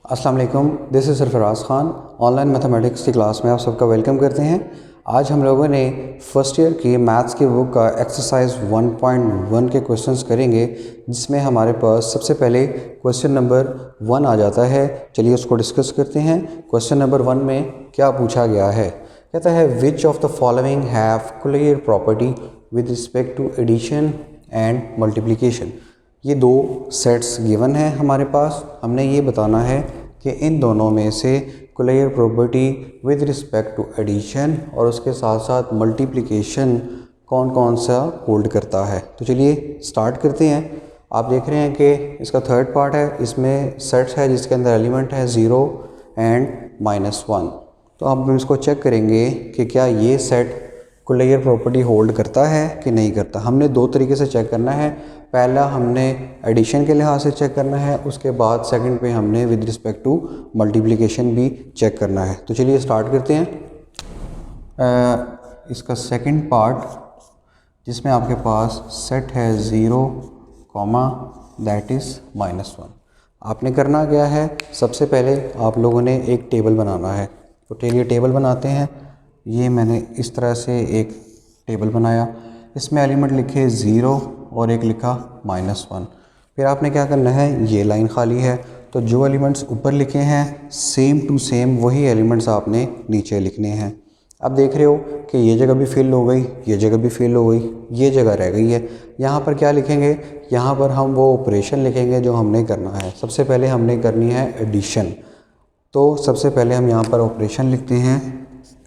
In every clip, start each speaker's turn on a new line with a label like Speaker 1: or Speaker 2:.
Speaker 1: अस्सलाम वालेकुम, this is Sarfaraz Khan. Online mathematics की क्लास में आप सबका वेलकम करते हैं। आज हम लोगों ने फ़र्स्ट ईयर की मैथ्स की बुक का एक्सरसाइज 1.1 के क्वेश्चंस करेंगे, जिसमें हमारे पास सबसे पहले क्वेश्चन नंबर 1 आ जाता है। चलिए उसको डिस्कस करते हैं। क्वेश्चन नंबर 1 में क्या पूछा गया है, कहता है which of the following have clear property with respect to addition and multiplication. ये दो सेट्स गिवन है हमारे पास। हमने ये बताना है कि इन दोनों में से clear property with respect to addition और उसके साथ साथ मल्टीप्लिकेशन कौन कौन सा होल्ड करता है। तो चलिए स्टार्ट करते हैं। आप देख रहे हैं कि इसका थर्ड पार्ट है, इसमें सेट्स है जिसके अंदर एलिमेंट है 0 एंड -1। तो अब हम इसको चेक करेंगे कि क्या ये सेट क्लियर प्रॉपर्टी होल्ड करता है कि नहीं करता। हमने दो तरीके से चेक करना है। पहला हमने एडिशन के लिहाज से चेक करना है, उसके बाद सेकंड पे हमने विद रिस्पेक्ट टू मल्टीप्लिकेशन भी चेक करना है। तो चलिए स्टार्ट करते हैं। इसका सेकंड पार्ट जिसमें आपके पास सेट है 0, दैट इज़ -1। आपने करना क्या है, सबसे पहले आप लोगों ने एक टेबल बनाना है। तो चलिए टेबल बनाते हैं। ये मैंने इस तरह से एक टेबल बनाया, इसमें एलिमेंट लिखे 0 और एक लिखा -1। फिर आपने क्या करना है, ये लाइन खाली है तो जो एलिमेंट्स ऊपर लिखे हैं सेम टू सेम वही एलिमेंट्स आपने नीचे लिखने हैं। अब देख रहे हो कि ये जगह भी फिल हो गई, ये जगह भी फिल हो गई, ये जगह रह गई है। यहाँ पर क्या लिखेंगे, यहाँ पर हम वो ऑपरेशन लिखेंगे जो हमने करना है। सबसे पहले हमने करनी है एडिशन। तो सबसे पहले हम यहाँ पर ऑपरेशन लिखते हैं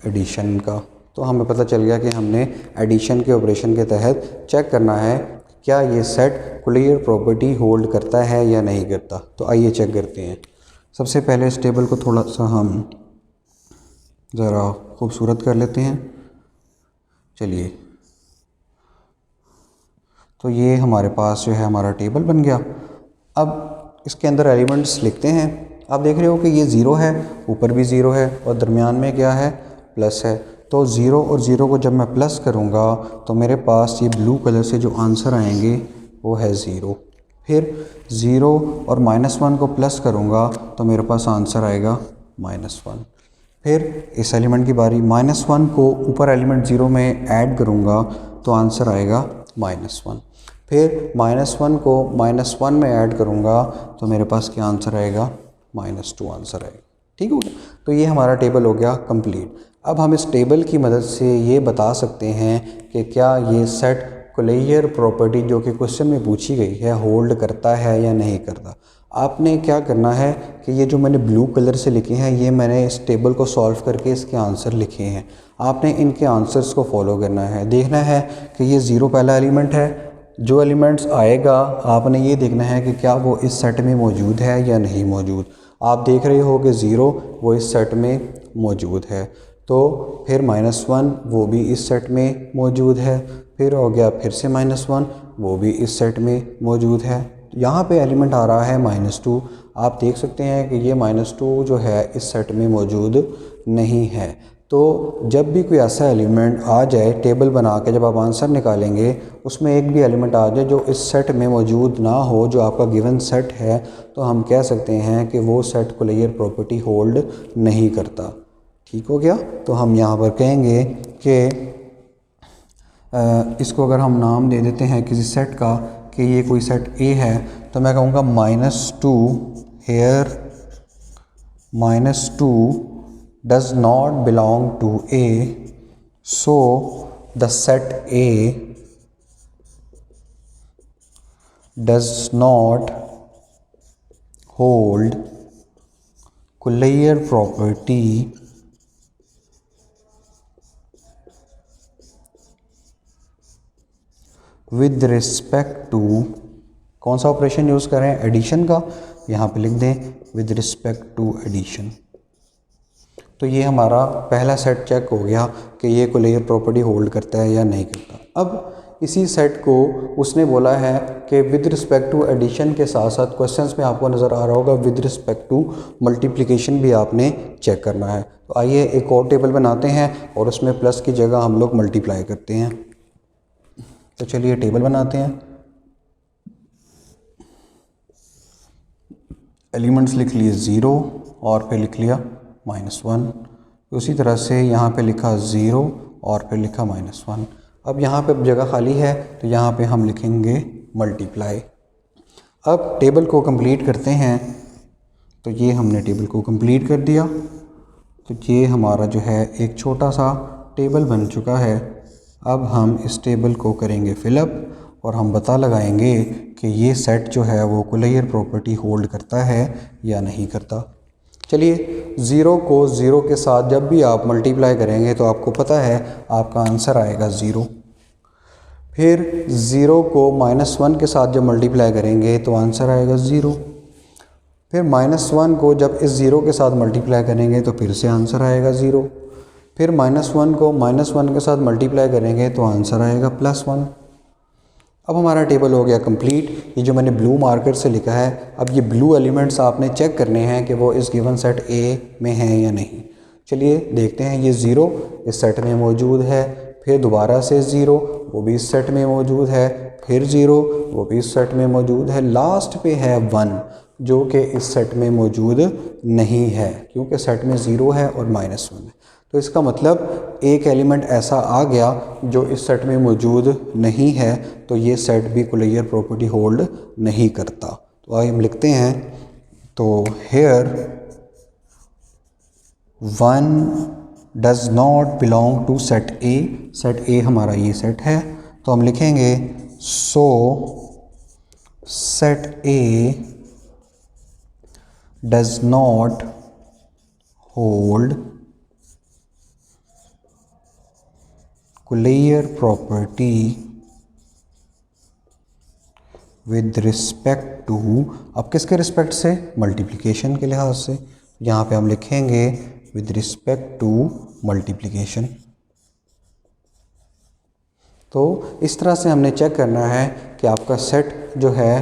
Speaker 1: एडिशन का। तो हमें पता चल गया कि हमने एडिशन के ऑपरेशन के तहत चेक करना है क्या ये सेट क्लियर प्रॉपर्टी होल्ड करता है या नहीं करता। तो आइए चेक करते हैं। सबसे पहले इस टेबल को थोड़ा सा हम ज़रा खूबसूरत कर लेते हैं। चलिए, तो ये हमारे पास जो है हमारा टेबल बन गया। अब इसके अंदर एलिमेंट्स लिखते हैं। आप देख रहे हो कि ये 0 है, ऊपर भी 0 है और दरमियान में क्या है, प्लस है। तो 0 और 0 को जब मैं प्लस करूँगा तो मेरे पास ये ब्लू कलर से जो आंसर आएंगे वो है 0। फिर 0 और -1 को प्लस करूँगा तो मेरे पास आंसर आएगा -1। फिर इस एलिमेंट की बारी, -1 को ऊपर एलिमेंट 0 में ऐड करूँगा तो आंसर आएगा -1। फिर -1 को -1 में ऐड करूँगा तो मेरे पास क्या आंसर आएगा, -2 आंसर आएगा। ठीक हो गया। तो ये हमारा टेबल हो गया कंप्लीट। अब हम इस टेबल की मदद से ये बता सकते हैं कि क्या ये सेट क्लियर प्रॉपर्टी जो कि क्वेश्चन में पूछी गई है होल्ड करता है या नहीं करता। आपने क्या करना है कि ये जो मैंने ब्लू कलर से लिखे हैं ये मैंने इस टेबल को सॉल्व करके इसके आंसर लिखे हैं। आपने इनके आंसर्स को फॉलो करना है। देखना है कि ये 0 पहला एलिमेंट है, जो एलिमेंट्स आएगा आपने ये देखना है कि क्या वो इस सेट में मौजूद है या नहीं मौजूद। आप देख रहे हो कि 0 वो इस सेट में मौजूद है, तो फिर -1 वो भी इस सेट में मौजूद है। फिर हो गया फिर से -1 वो भी इस सेट में मौजूद है। यहाँ पे एलिमेंट आ रहा है -2। आप देख सकते हैं कि ये -2 जो है इस सेट में मौजूद नहीं है। तो जब भी कोई ऐसा एलिमेंट आ जाए टेबल बना के, जब आप आंसर निकालेंगे उसमें एक भी एलिमेंट आ जाए जो इस सेट में मौजूद ना हो, जो आपका गिवन सेट है, तो हम कह सकते हैं कि वो सेट क्लियर प्रॉपर्टी होल्ड नहीं करता। ठीक हो गया। तो हम यहाँ पर कहेंगे कि इसको अगर हम नाम दे देते हैं किसी सेट का कि ये कोई सेट A है, तो मैं कहूँगा -2 hair -2 does not belong to A, so the set A does not hold clear property with respect to, कौन सा ऑपरेशन यूज़ करें, एडिशन का। यहाँ पे लिख दें विद रिस्पेक्ट टू एडिशन। तो ये हमारा पहला सेट चेक हो गया कि ये क्लियर प्रॉपर्टी होल्ड करता है या नहीं करता। अब इसी सेट को उसने बोला है कि विद रिस्पेक्ट टू एडिशन के साथ साथ क्वेश्चंस में आपको नज़र आ रहा होगा विद रिस्पेक्ट टू मल्टीप्लिकेशन भी आपने चेक करना है। तो आइए एक और टेबल बनाते हैं और उसमें प्लस की जगह हम लोग मल्टीप्लाई करते हैं। तो चलिए टेबल बनाते हैं। एलिमेंट्स लिख लिए 0 और फिर लिख लिया -1। उसी तरह से यहाँ पे लिखा 0 और फिर लिखा -1। अब यहाँ पे जगह खाली है तो यहाँ पे हम लिखेंगे मल्टीप्लाई। अब टेबल को कंप्लीट करते हैं, तो ये हमने टेबल को कंप्लीट कर दिया। तो ये हमारा जो है एक छोटा सा टेबल बन चुका है। अब हम इस टेबल को करेंगे फिलअप और हम पता लगाएंगे कि ये सेट जो है वो कुलैयर प्रॉपर्टी होल्ड करता है या नहीं करता। चलिए, 0 को 0 के साथ जब भी आप मल्टीप्लाई करेंगे तो आपको पता है आपका आंसर आएगा 0। फिर 0 को -1 के साथ जब मल्टीप्लाई करेंगे तो आंसर आएगा 0। फिर -1 को जब इस 0 के साथ मल्टीप्लाई करेंगे तो फिर से आंसर आएगा 0। फिर -1 को -1 के साथ मल्टीप्लाई करेंगे तो आंसर आएगा +1। अब हमारा टेबल हो गया कंप्लीट। ये जो मैंने ब्लू मार्कर से लिखा है, अब ये ब्लू एलिमेंट्स आपने चेक करने हैं कि वो इस गिवन सेट ए में हैं या नहीं। चलिए देखते हैं। ये 0 इस सेट में मौजूद है, फिर दोबारा से 0 वो भी इस सेट में मौजूद है, फिर 0 वो भी इस सेट में मौजूद है, लास्ट पे है 1 जो कि इस सेट में मौजूद नहीं है क्योंकि सेट में 0 है और -1 है। तो इसका मतलब एक एलिमेंट ऐसा आ गया जो इस सेट में मौजूद नहीं है, तो ये सेट भी कुलैयर प्रॉपर्टी होल्ड नहीं करता। तो आइए हम लिखते हैं, तो here 1 does not belong to set A. Set A हमारा ये सेट है, तो हम लिखेंगे so set A does not hold closure property with respect to, अब किसके रिस्पेक्ट से? मल्टीप्लिकेशन के लिहाज से। यहाँ पे हम लिखेंगे विद रिस्पेक्ट टू मल्टीप्लिकेशन। तो इस तरह से हमने चेक करना है कि आपका सेट जो है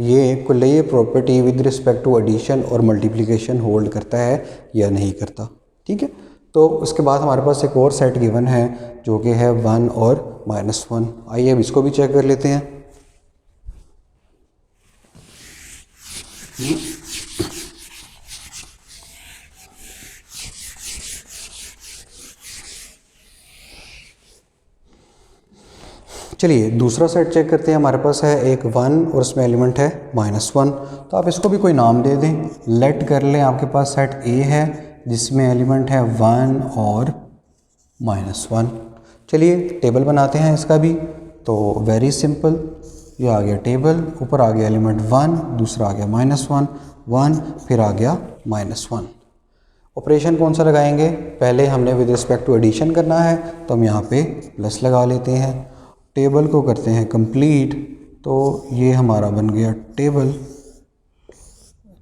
Speaker 1: ये closure property with respect to addition और मल्टीप्लिकेशन होल्ड करता है या नहीं करता। ठीक है, तो उसके बाद हमारे पास एक और सेट गिवन है जो कि है 1 और -1। आइए अब इसको भी चेक कर लेते हैं। चलिए दूसरा सेट चेक करते हैं। हमारे पास है एक 1 और उसमें एलिमेंट है -1। तो आप इसको भी कोई नाम दे दें। लेट कर लें, आपके पास सेट ए है जिसमें एलिमेंट है 1 और -1। चलिए टेबल बनाते हैं इसका भी। तो वेरी सिंपल, ये आ गया टेबल, ऊपर आ गया एलिमेंट 1, दूसरा आ गया -1, 1 फिर आ गया -1। ऑपरेशन कौन सा लगाएंगे? पहले हमने विद रिस्पेक्ट टू एडिशन करना है तो हम यहाँ पे प्लस लगा लेते हैं। टेबल को करते हैं कंप्लीट, तो ये हमारा बन गया टेबल।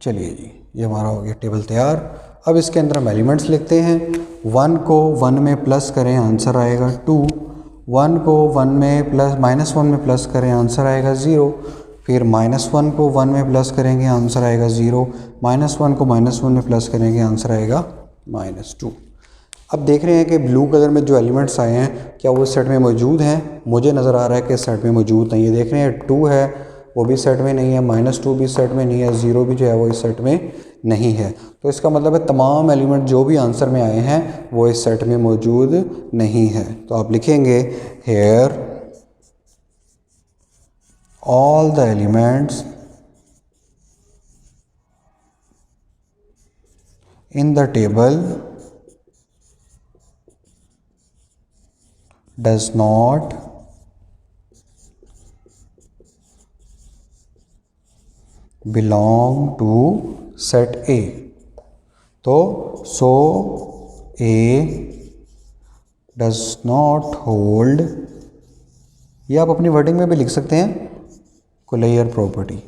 Speaker 1: चलिए जी, ये हमारा हो गया टेबल तैयार। अब इसके अंदर हम एलिमेंट्स लिखते हैं। 1 को 1 में प्लस करें, आंसर आएगा 2। 1 को 1 में प्लस -1 में प्लस करें, आंसर आएगा 0। फिर -1 को 1 में प्लस करेंगे, आंसर आएगा 0। -1 को -1 में प्लस करेंगे, आंसर आएगा -2। अब देख रहे हैं कि ब्लू कलर में जो एलिमेंट्स आए हैं क्या वो सेट में मौजूद हैं? मुझे नज़र आ रहा है कि सेट में मौजूद नहीं है। देख रहे हैं 2 है वो भी सेट में नहीं है, -2 भी सेट में नहीं है, 0 भी जो है वो इस सेट में नहीं है। तो इसका मतलब है तमाम एलिमेंट जो भी आंसर में आए हैं वो इस सेट में मौजूद नहीं है। तो आप लिखेंगे here all the elements in the table does not belong to set A। तो so A does not hold, ये आप अपनी वर्डिंग में भी लिख सकते हैं, कुलैयर प्रॉपर्टी।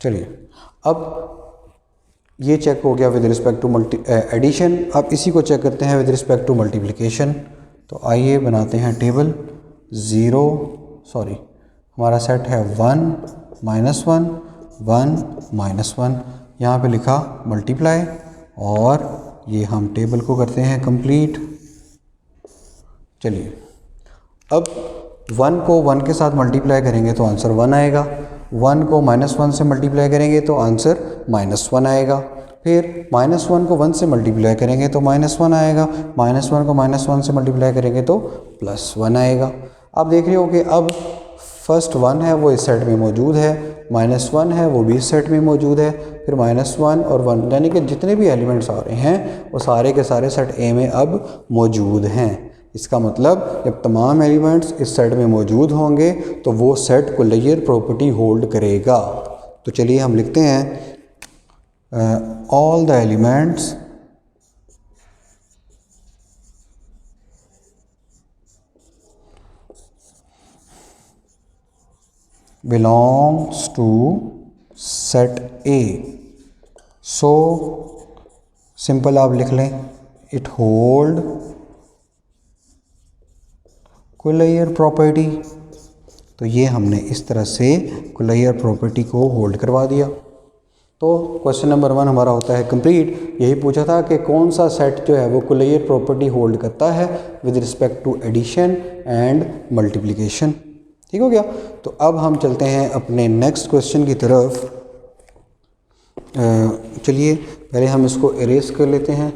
Speaker 1: चलिए अब ये चेक हो गया विद रिस्पेक्ट टू एडिशन। अब इसी को चेक करते हैं विद रिस्पेक्ट टू मल्टीप्लिकेशन। तो आइए बनाते हैं टेबल। हमारा सेट है 1 -1 1 -1, यहाँ पे लिखा मल्टीप्लाई और ये हम टेबल को करते हैं कंप्लीट। चलिए अब 1 को 1 के साथ मल्टीप्लाई करेंगे तो आंसर 1 आएगा, 1 को -1 से मल्टीप्लाई करेंगे तो आंसर -1 आएगा, फिर -1 को 1 से मल्टीप्लाई करेंगे तो -1 आएगा, -1 को -1 से मल्टीप्लाई करेंगे तो +1 आएगा। आप देख रहे हो कि अब फर्स्ट 1 है वो इस सेट में मौजूद है, -1 है वो भी इस सेट में मौजूद है, फिर -1 और 1 यानी कि जितने भी एलिमेंट्स आ रहे हैं वो सारे के सारे सेट ए में अब मौजूद हैं। इसका मतलब जब तमाम एलिमेंट्स इस सेट में मौजूद होंगे तो वो सेट कोलेयर प्रॉपर्टी होल्ड करेगा। तो चलिए हम लिखते हैं all the elements belongs to set A। So simple आप लिख लें इट होल्ड कोलेयर प्रॉपर्टी। तो ये हमने इस तरह से कोलेयर प्रॉपर्टी को होल्ड करवा दिया। तो क्वेश्चन नंबर 1 हमारा होता है कंप्लीट। यही पूछा था कि कौन सा सेट जो है वो कोलेयर प्रॉपर्टी होल्ड करता है with respect to addition and multiplication. ठीक हो गया। तो अब हम चलते हैं अपने नेक्स्ट क्वेश्चन की तरफ। चलिए पहले हम इसको इरेज कर लेते हैं।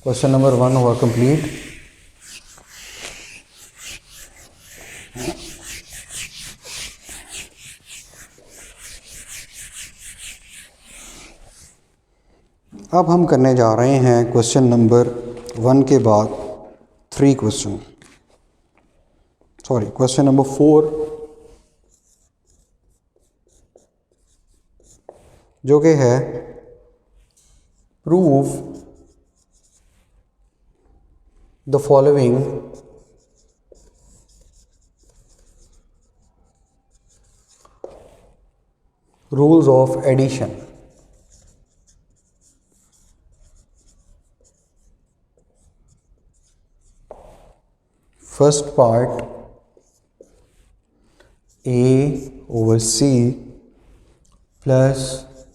Speaker 1: क्वेश्चन नंबर 1 हुआ कंप्लीट। अब हम करने जा रहे हैं क्वेश्चन नंबर 1 के बाद 3 क्वेश्चन, सॉरी क्वेश्चन नंबर 4, जो कि है prove the following rules of addition. First part A/C plus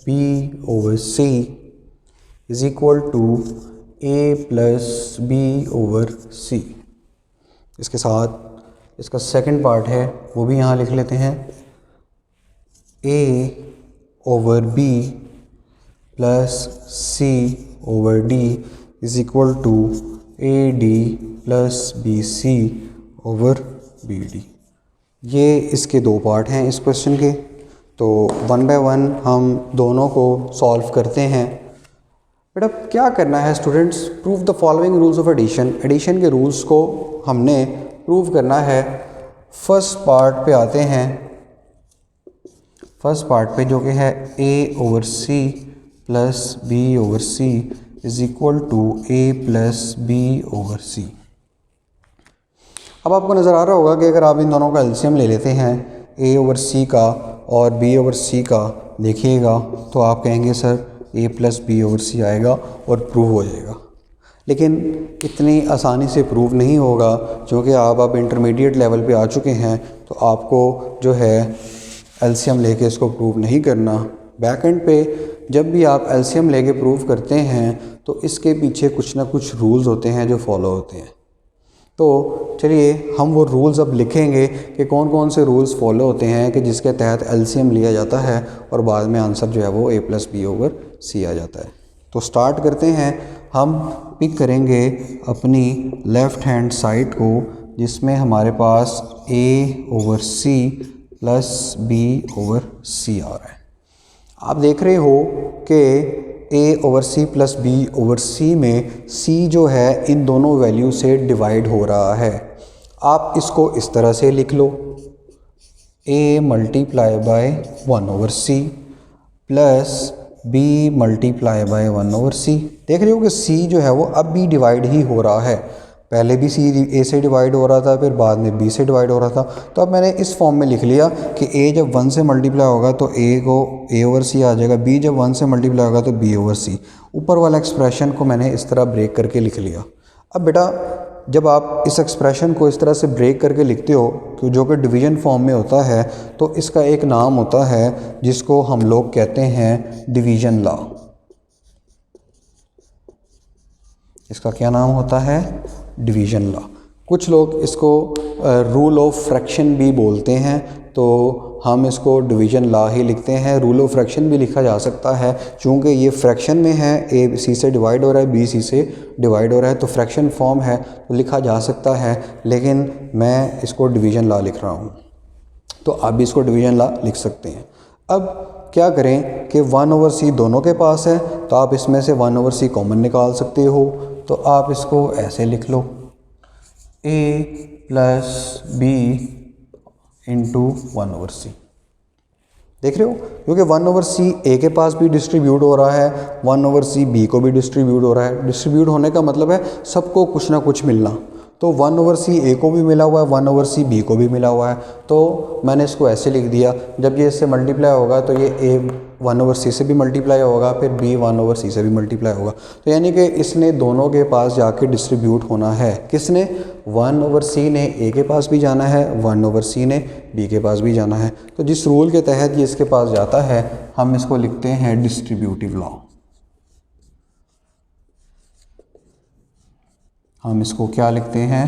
Speaker 1: B/C is equal to A plus B/C। इसके साथ इसका सेकंड पार्ट है वो भी यहाँ लिख लेते हैं A/B plus C/D is equal to AD plus BC/BD। ये इसके 2 पार्ट हैं इस क्वेश्चन के। तो 1 बाय 1 हम दोनों को सॉल्व करते हैं। बेटा क्या करना है students, prove the following rules of addition. Addition के रूल्स को हमने प्रूव करना है। फर्स्ट पार्ट पे आते हैं। फर्स्ट पार्ट पे जो कि है A/C plus B/C is equal to A plus B/C। अब आपको नज़र आ रहा होगा कि अगर आप इन दोनों का एलसीएम ले लेते हैं A/C का और B/C का, देखिएगा तो आप कहेंगे सर A प्लस B/C आएगा और प्रूव हो जाएगा। लेकिन इतनी आसानी से प्रूव नहीं होगा, क्योंकि आप अब इंटरमीडिएट लेवल पे आ चुके हैं। तो आपको जो है एलसीएम लेके इसको प्रूव नहीं करना। बैक एंड पे जब भी आप एलसीएम लेके प्रूव करते हैं तो इसके पीछे कुछ ना कुछ रूल्स होते हैं जो फॉलो होते हैं। तो चलिए हम वो रूल्स अब लिखेंगे कि कौन कौन से रूल्स फॉलो होते हैं कि जिसके तहत एलसीएम लिया जाता है और बाद में आंसर जो है वो A प्लस B/C आ जाता है। तो स्टार्ट करते हैं। हम पिक करेंगे अपनी लेफ़्ट हैंड साइड को, जिसमें हमारे पास A/C प्लस B/C आ रहा है। आप देख रहे हो कि A/C प्लस B/C में C जो है इन दोनों वैल्यू से डिवाइड हो रहा है। आप इसको इस तरह से लिख लो, A multiply by 1/C plus B multiply by 1/C। देख रहे हो कि C जो है वो अब भी डिवाइड ही हो रहा है। पहले भी C A से डिवाइड हो रहा था, फिर बाद में B से डिवाइड हो रहा था। तो अब मैंने इस फॉर्म में लिख लिया कि A जब 1 से मल्टीप्लाई होगा तो A को A/C आ जाएगा, B जब 1 से मल्टीप्लाई होगा तो B/C। ऊपर वाला एक्सप्रेशन को मैंने इस तरह ब्रेक करके लिख लिया। अब बेटा जब आप इस एक्सप्रेशन को इस तरह से ब्रेक करके लिखते हो तो जो कि डिवीज़न फॉर्म में होता है, तो इसका एक नाम होता है जिसको हम लोग कहते हैं डिवीज़न लॉ। इसका क्या नाम होता है? Division law. कुछ लोग इसको रूल ऑफ फ्रैक्शन भी बोलते हैं, तो हम इसको डिवीज़न लॉ ही लिखते हैं। रूल ऑफ फ्रैक्शन भी लिखा जा सकता है, चूँकि ये फ्रैक्शन में है, ए सी से डिवाइड हो रहा है, बी सी से डिवाइड हो रहा है, तो फ्रैक्शन फॉर्म है तो लिखा जा सकता है, लेकिन मैं इसको डिवीज़न लॉ लिख रहा हूँ, तो आप भी इसको डिवीज़न लॉ लिख सकते हैं। अब क्या करें कि 1/c दोनों के पास है, तो आप इसमें से 1/c कॉमन निकाल सकते हो, तो आप इसको ऐसे लिख लो, a plus B into 1/c। देख रहे हो, क्योंकि 1/c a के पास भी डिस्ट्रीब्यूट हो रहा है, 1/c b को भी डिस्ट्रीब्यूट हो रहा है। डिस्ट्रीब्यूट होने का मतलब है सबको कुछ ना कुछ मिलना, तो 1/c a को भी मिला हुआ है, 1/c b को भी मिला हुआ है, तो मैंने इसको ऐसे लिख दिया। जब ये इससे मल्टीप्लाई होगा तो ये a 1/c से भी मल्टीप्लाई होगा, फिर b 1/c से भी मल्टीप्लाई होगा, तो यानी कि इसने दोनों के पास जाके डिस्ट्रीब्यूट होना है। किसने? 1/c ने a के पास भी जाना है, 1/c ने b के पास भी जाना है। तो जिस रूल के तहत ये इसके पास जाता है, हम इसको लिखते हैं डिस्ट्रीब्यूटिव लॉ। हम इसको क्या लिखते हैं?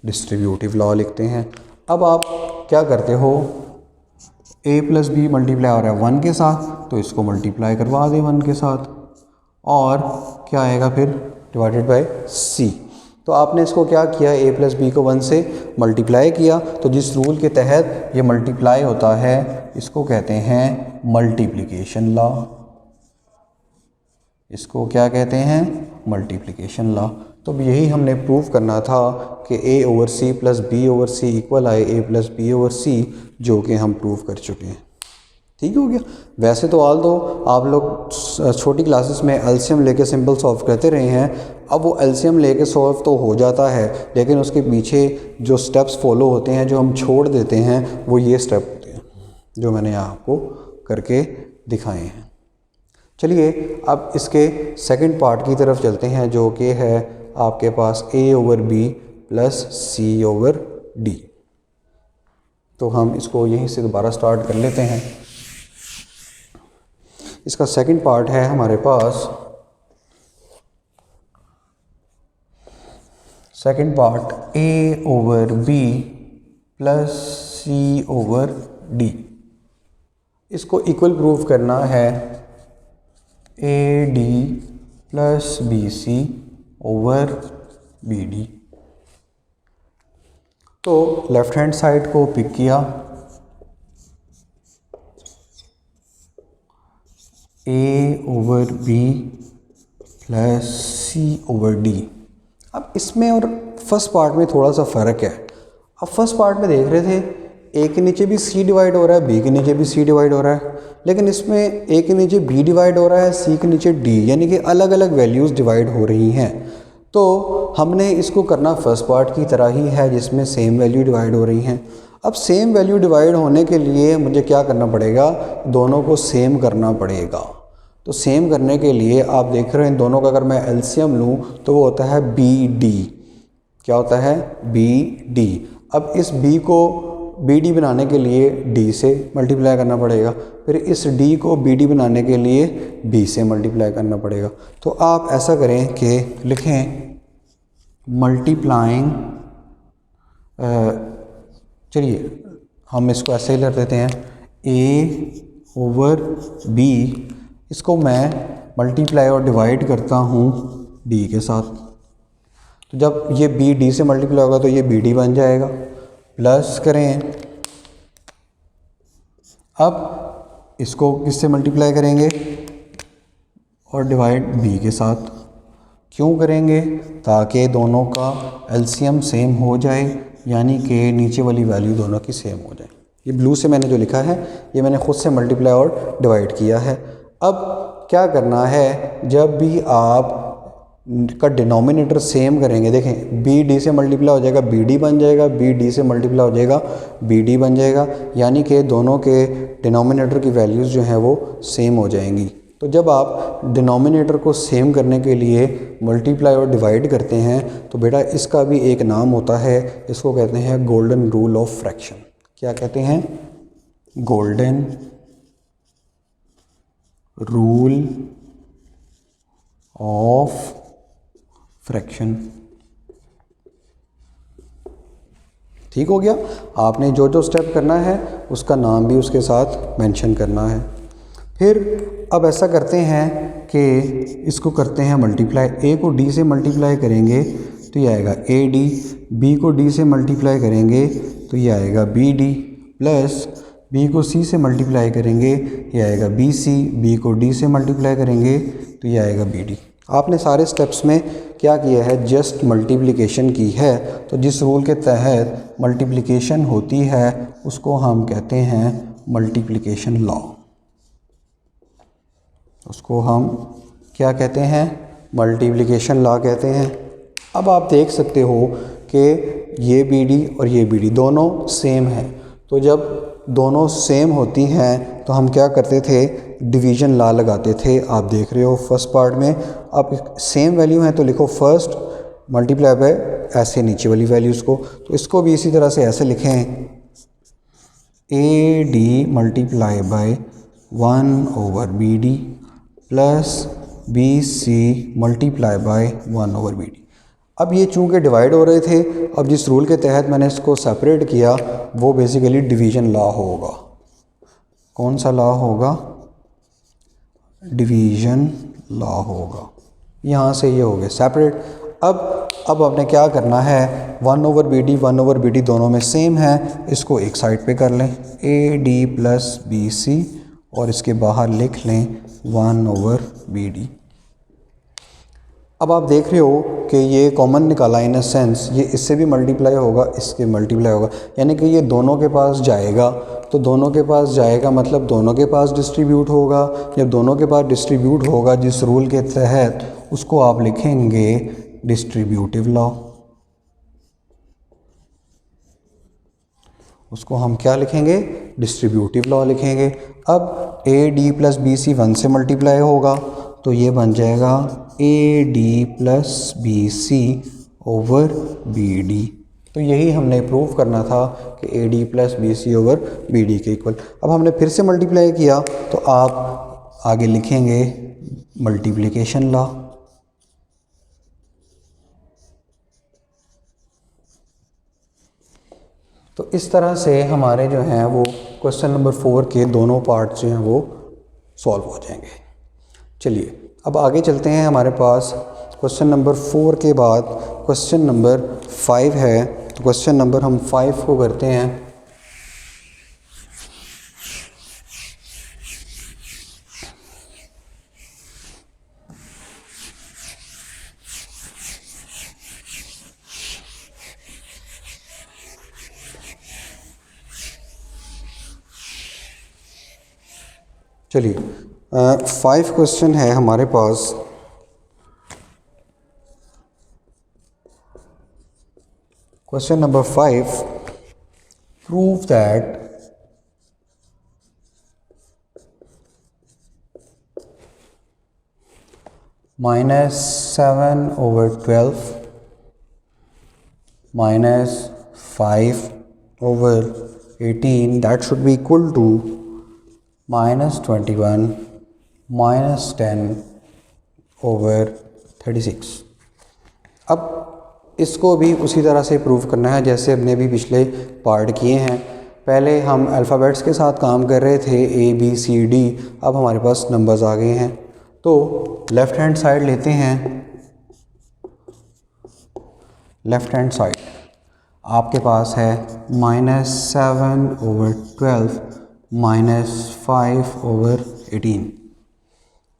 Speaker 1: डिस्ट्रीब्यूटिव लॉ लिखते हैं। अब आप क्या करते हो, a प्लस बी मल्टीप्लाई हो रहा है 1 के साथ, तो इसको मल्टीप्लाई करवा दें 1 के साथ, और क्या आएगा फिर? Divided by c। तो आपने इसको क्या किया, a प्लस बी को 1 से मल्टीप्लाई किया, तो जिस रूल के तहत ये मल्टीप्लाई होता है इसको कहते हैं मल्टीप्लिकेशन लॉ। इसको क्या कहते हैं? Multiplication law. तो यही हमने प्रूव करना था कि a/c प्लस b/c इक्वल आए a प्लस b/c, जो कि हम प्रूव कर चुके हैं। ठीक हो गया। वैसे तो ऑल दो आप लोग छोटी क्लासेस में एलसीएम लेके सिंपल सॉल्व करते रहे हैं, अब वो एलसीएम लेके सॉल्व तो हो जाता है, लेकिन उसके पीछे जो स्टेप्स फॉलो होते हैं, जो हम छोड़ देते हैं, वो ये स्टेप होते हैं जो मैंने यहाँ आपको करके दिखाए हैं। चलिए अब इसके सेकंड पार्ट की तरफ चलते हैं, जो कि है आपके पास a/b प्लस c/d। तो हम इसको यहीं से दोबारा स्टार्ट कर लेते हैं। इसका सेकंड पार्ट है हमारे पास, second part a/b plus c/d। इसको इक्वल प्रूफ करना है AD प्लस BC/BD। तो लेफ्ट हैंड साइड को पिक किया, A/B प्लस C/D। अब इसमें और फर्स्ट पार्ट में थोड़ा सा फ़र्क है। अब फर्स्ट पार्ट में देख रहे थे ए के नीचे भी C डिवाइड हो रहा है, बी के नीचे भी C डिवाइड हो रहा है, लेकिन इसमें ए के नीचे B डिवाइड हो रहा है, C के नीचे D, यानी कि अलग अलग वैल्यूज़ डिवाइड हो रही हैं। तो हमने इसको करना फर्स्ट पार्ट की तरह ही है, जिसमें सेम वैल्यू डिवाइड हो रही हैं। अब सेम वैल्यू डिवाइड होने के लिए मुझे क्या करना पड़ेगा? दोनों को सेम करना पड़ेगा। तो सेम करने के लिए आप देख रहे हैं, दोनों का अगर मैं एलसीएम लूँ तो वो होता है BD। क्या होता है? BD। अब इस B को BD बनाने के लिए D से मल्टीप्लाई करना पड़ेगा, फिर इस D को BD बनाने के लिए B से मल्टीप्लाई करना पड़ेगा। तो आप ऐसा करें कि लिखें मल्टीप्लाइंग, चलिए हम इसको ऐसे ही कर देते हैं, A/B, इसको मैं मल्टीप्लाई और डिवाइड करता हूँ D के साथ। तो जब ये B D से मल्टीप्लाई होगा तो ये BD बन जाएगा। प्लस करें, अब इसको किससे मल्टीप्लाई करेंगे? और डिवाइड B के साथ। क्यों करेंगे? ताकि दोनों का एलसीएम सेम हो जाए, यानी कि नीचे वाली वैल्यू दोनों की सेम हो जाए। ये ब्लू से मैंने जो लिखा है ये मैंने खुद से मल्टीप्लाई और डिवाइड किया है। अब क्या करना है, जब भी आप का डिनोमिनेटर सेम करेंगे, देखें बी डी से मल्टीप्लाई हो जाएगा BD बन जाएगा, बी डी से मल्टीप्लाई हो जाएगा BD बन जाएगा, यानी कि दोनों के डिनोमिनेटर की वैल्यूज़ जो हैं वो सेम हो जाएंगी। तो जब आप डिनोमिनेटर को सेम करने के लिए मल्टीप्लाई और डिवाइड करते हैं तो बेटा इसका भी एक नाम होता है, इसको कहते हैं गोल्डन रूल ऑफ फ्रैक्शन। क्या कहते हैं? Golden rule of fraction. ठीक हो गया। आपने जो जो स्टेप करना है उसका नाम भी उसके साथ मेंशन करना है। फिर अब ऐसा करते हैं कि इसको करते हैं मल्टीप्लाई। ए को डी से मल्टीप्लाई करेंगे तो ये आएगा ए डी, बी को डी से मल्टीप्लाई करेंगे तो ये आएगा बी डी, प्लस बी को सी से मल्टीप्लाई करेंगे ये आएगा बी सी, बी को डी से मल्टीप्लाई करेंगे तो ये आएगा बी डी। आपने सारे स्टेप्स में क्या किया है, जस्ट मल्टीप्लिकेशन की है। तो जिस रूल के तहत मल्टीप्लिकेशन होती है उसको हम कहते हैं मल्टीप्लिकेशन लॉ। उसको हम क्या कहते हैं, मल्टीप्लिकेशन लॉ कहते हैं। अब आप देख सकते हो कि ये बी डी और ये बी डी दोनों सेम हैं। तो जब दोनों सेम होती हैं तो हम क्या करते थे, डिवीज़न लॉ लगाते थे। आप देख रहे हो फर्स्ट पार्ट में, अब सेम वैल्यू है तो लिखो फर्स्ट मल्टीप्लाई बाय ऐसे नीचे वाली वैल्यूज़ को। तो इसको भी इसी तरह से ऐसे लिखें, A D multiply by 1/BD plus B C multiply by 1/BD। अब ये चूँकि डिवाइड हो रहे थे, अब जिस रूल के तहत मैंने इसको सेपरेट किया वो बेसिकली डिवीज़न लॉ होगा। कौन सा लॉ होगा, डिवीज़न लॉ होगा। यहाँ से ये हो गए सेपरेट। अब आपने क्या करना है, 1/BD 1/BD दोनों में सेम है, इसको एक साइड पे कर लें, A D plus B C, और इसके बाहर लिख लें 1/BD। अब आप देख रहे हो कि ये कॉमन निकाला इन अ सेंस, ये इससे भी मल्टीप्लाई होगा, इसके मल्टीप्लाई होगा, यानी कि ये दोनों के पास जाएगा। तो दोनों के पास जाएगा मतलब दोनों के पास डिस्ट्रीब्यूट होगा। जब दोनों के पास डिस्ट्रीब्यूट होगा जिस रूल के तहत, उसको आप लिखेंगे डिस्ट्रीब्यूटिव लॉ। उसको हम क्या लिखेंगे, डिस्ट्रीब्यूटिव लॉ लिखेंगे। अब A D plus B C 1 से मल्टीप्लाई होगा तो ये बन जाएगा A D plus B C over B D. तो यही हमने प्रूव करना था कि A D plus B C over B D के इक्वल। अब हमने फिर से मल्टीप्लाई किया तो आप आगे लिखेंगे मल्टीप्लिकेशन लॉ। तो इस तरह से हमारे जो हैं वो क्वेश्चन नंबर 4 के दोनों पार्ट जो हैं वो सॉल्व हो जाएंगे। चलिए अब आगे चलते हैं। हमारे पास क्वेश्चन नंबर 4 के बाद क्वेश्चन नंबर 5 है। तो क्वेश्चन नंबर हम 5 को करते हैं। चलिए 5 क्वेश्चन है हमारे पास। Question number 5, prove that -7/12 -5/18 that should be equal to -21 -10/36। अब इसको भी उसी तरह से प्रूव करना है जैसे हमने भी पिछले पार्ट किए हैं। पहले हम अल्फ़ाबेट्स के साथ काम कर रहे थे, ए बी सी डी। अब हमारे पास नंबर्स आ गए हैं तो लेफ़्ट हैंड साइड लेते हैं। लेफ़्ट हैंड साइड आपके पास है -7/12 -5/18।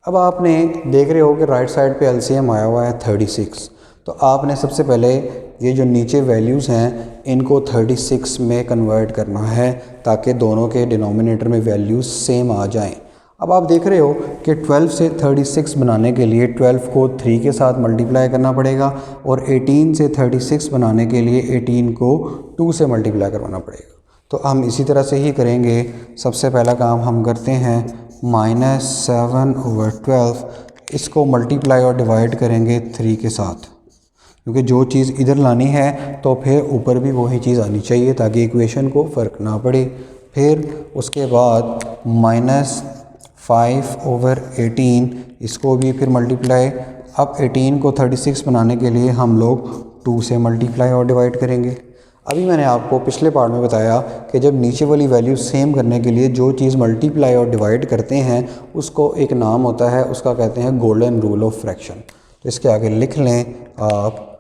Speaker 1: अब आपने देख रहे हो कि राइट साइड पे एलसीएम आया हुआ है 36। तो आपने सबसे पहले ये जो नीचे वैल्यूज़ हैं इनको 36 में कन्वर्ट करना है ताकि दोनों के डिनोमिनेटर में वैल्यूज़ सेम आ जाएं। अब आप देख रहे हो कि 12 से 36 बनाने के लिए 12 को 3 के साथ मल्टीप्लाई करना पड़ेगा और 18 से 36 बनाने के लिए 18 को 2 से मल्टीप्लाई करवाना पड़ेगा। तो हम इसी तरह से ही करेंगे। सबसे पहला काम हम करते हैं -7/12, इसको मल्टीप्लाई और डिवाइड करेंगे 3 के साथ, क्योंकि जो चीज़ इधर लानी है तो फिर ऊपर भी वही चीज़ आनी चाहिए ताकि इक्वेशन को फ़र्क ना पड़े। फिर उसके बाद -5/18, इसको भी फिर मल्टीप्लाई। अब 18 को 36 बनाने के लिए हम लोग 2 से मल्टीप्लाई और डिवाइड करेंगे। अभी मैंने आपको पिछले पार्ट में बताया कि जब नीचे वाली वैल्यू सेम करने के लिए जो चीज़ मल्टीप्लाई और डिवाइड करते हैं उसको एक नाम होता है, उसका कहते हैं गोल्डन रूल ऑफ फ्रैक्शन। तो इसके आगे लिख लें आप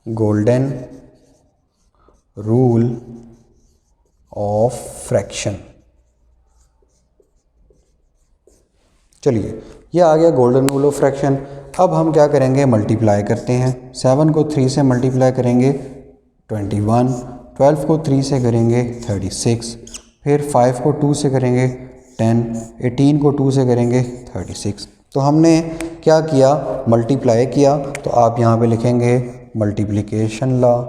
Speaker 1: गोल्डन रूल ऑफ फ्रैक्शन। चलिए ये आ गया गोल्डन रूल ऑफ फ्रैक्शन। अब हम क्या करेंगे, मल्टीप्लाई करते हैं। 7 को 3 से मल्टीप्लाई करेंगे 21, 12 को 3 से करेंगे 36, फिर 5 को 2 से करेंगे 10, 18 को 2 से करेंगे 36। तो हमने क्या किया, मल्टीप्लाई किया। तो आप यहाँ पे लिखेंगे मल्टीप्लिकेशन लॉ।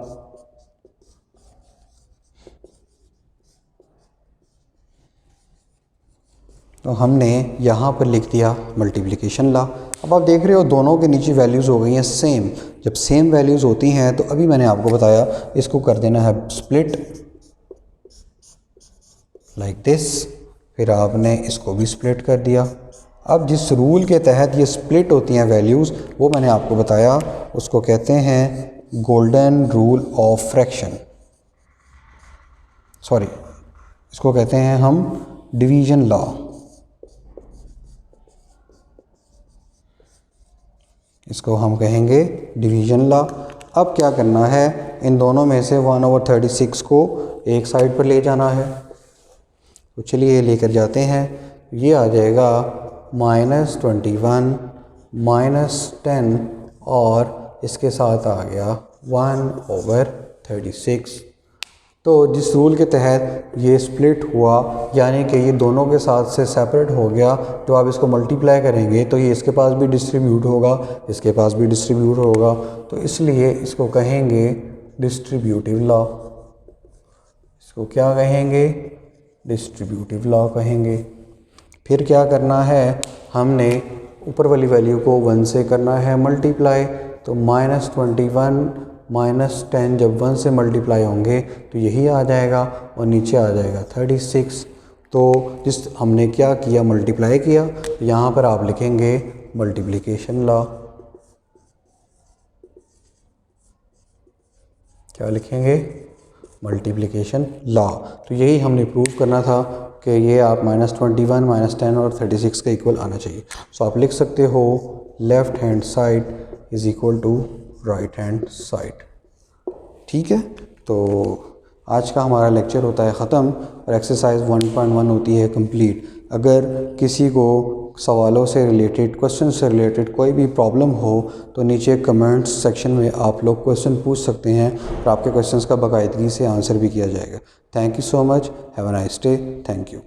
Speaker 1: तो हमने यहाँ पर लिख दिया मल्टीप्लिकेशन लॉ। अब आप देख रहे हो दोनों के नीचे वैल्यूज़ हो गई हैं सेम। जब सेम वैल्यूज़ होती हैं तो अभी मैंने आपको बताया इसको कर देना है स्प्लिट लाइक दिस, फिर आपने इसको भी स्प्लिट कर दिया। अब जिस रूल के तहत ये स्प्लिट होती हैं वैल्यूज़ वो मैंने आपको बताया, उसको कहते हैं golden rule of fraction. Sorry, इसको कहते हैं हम डिवीज़न लॉ। इसको हम कहेंगे डिवीज़न लॉ। अब क्या करना है, इन दोनों में से 1/36 को एक साइड पर ले जाना है। तो चलिए लेकर जाते हैं। ये आ जाएगा -21 -10 और इसके साथ आ गया 1/36। तो जिस रूल के तहत ये स्प्लिट हुआ, यानी कि ये दोनों के साथ से सेपरेट हो गया, तो आप इसको मल्टीप्लाई करेंगे तो ये इसके पास भी डिस्ट्रीब्यूट होगा, इसके पास भी डिस्ट्रीब्यूट होगा। तो इसलिए इसको कहेंगे डिस्ट्रीब्यूटिव लॉ। इसको क्या कहेंगे, डिस्ट्रीब्यूटिव लॉ कहेंगे। फिर क्या करना है, हमने ऊपर वाली वैल्यू को 1 से करना है मल्टीप्लाई। तो -21 -10 जब 1 से मल्टीप्लाई होंगे तो यही आ जाएगा और नीचे आ जाएगा 36। तो जिस हमने क्या किया, मल्टीप्लाई किया, तो यहाँ पर आप लिखेंगे मल्टीप्लिकेशन लॉ। क्या लिखेंगे, मल्टीप्लिकेशन लॉ। तो यही हमने प्रूव करना था कि ये आप -21 -10 और 36 का इक्वल आना चाहिए। सो आप लिख सकते हो left hand side is equal to right hand side. ठीक है, तो आज का हमारा लेक्चर होता है ख़त्म और एक्सरसाइज 1.1 होती है कंप्लीट। अगर किसी को सवालों से रिलेटेड, क्वेश्चन से रिलेटेड कोई भी प्रॉब्लम हो तो नीचे कमेंट्स सेक्शन में आप लोग क्वेश्चन पूछ सकते हैं और आपके क्वेश्चंस का बाकायदगी से आंसर भी किया जाएगा। Thank you so much, have a nice day, thank you.